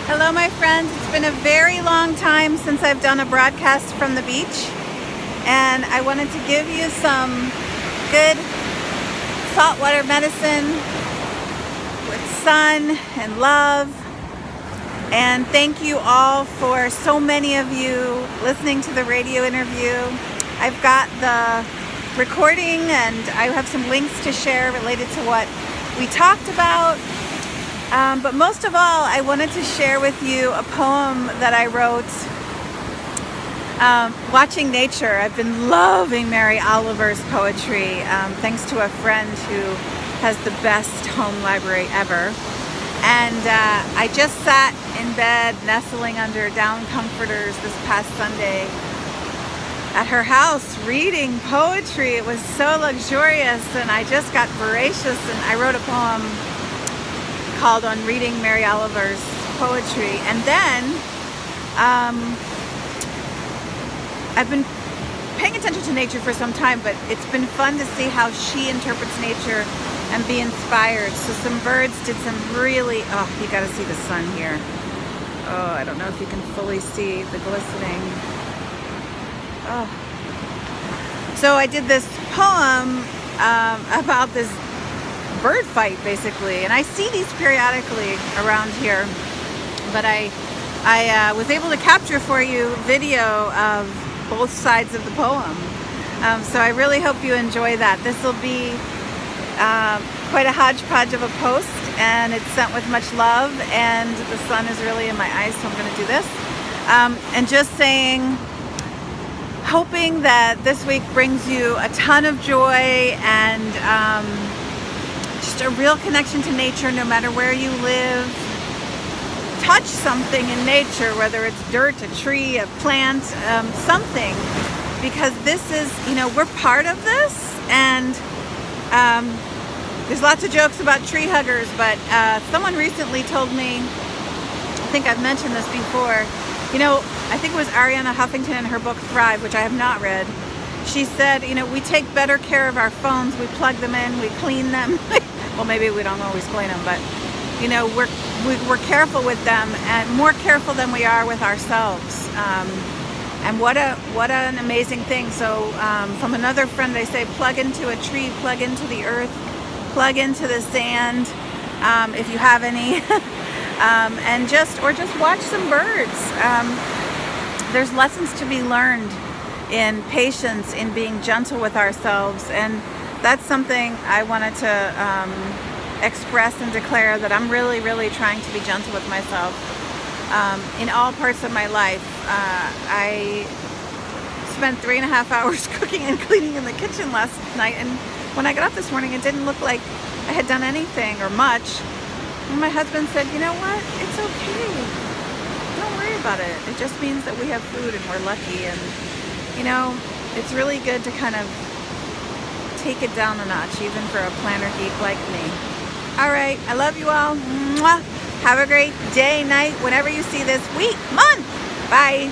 Hello, my friends. It's been a very long time since I've done a broadcast from the beach, and I wanted to give you some good saltwater medicine with sun and love. And thank you all for so many of you listening to the radio interview. I've got the recording and I have some links to share related to what we talked about. But most of all, I wanted to share with you a poem that I wrote watching nature. I've been loving Mary Oliver's poetry, thanks to a friend who has the best home library ever. And I just sat in bed, nestling under down comforters this past Sunday at her house, reading poetry. It was so luxurious, and I just got voracious, and I wrote a poem called On Reading Mary Oliver's Poetry. And then I've been paying attention to nature for some time, but it's been fun to see how she interprets nature and be inspired. So some birds did some really, you gotta see the sun here. Oh, I don't know if you can fully see the glistening. So I did this poem about this bird fight, basically, and I see these periodically around here, but I was able to capture for you video of both sides of the poem. So I really hope you enjoy that. This will be quite a hodgepodge of a post, and it's sent with much love, and the sun is really in my eyes, so I'm going to do this. And just saying, hoping that this week brings you a ton of joy and just a real connection to nature, no matter where you live. Touch something in nature, whether it's dirt, a tree, a plant, something, because this is, we're part of this. And there's lots of jokes about tree huggers, but someone recently told me, I think I've mentioned this before, I think it was Arianna Huffington in her book Thrive, which I have not read. She said, we take better care of our phones, we plug them in, we clean them. Well, maybe we don't always clean them, but we're careful with them, and more careful than we are with ourselves. And what an amazing thing. So from another friend, I say, plug into a tree, plug into the earth, plug into the sand, if you have any, and just watch some birds. There's lessons to be learned in patience, in being gentle with ourselves, and that's something I wanted to express and declare, that I'm really, really trying to be gentle with myself in all parts of my life. I spent 3.5 hours cooking and cleaning in the kitchen last night, and when I got up this morning, it didn't look like I had done anything or much. And my husband said, you know what, it's okay. Don't worry about it. It just means that we have food and we're lucky. And, it's really good to kind of take it down a notch, even for a planner geek like me. All right. I love you all. Mwah. Have a great day, night, whenever you see this, week, month. Bye.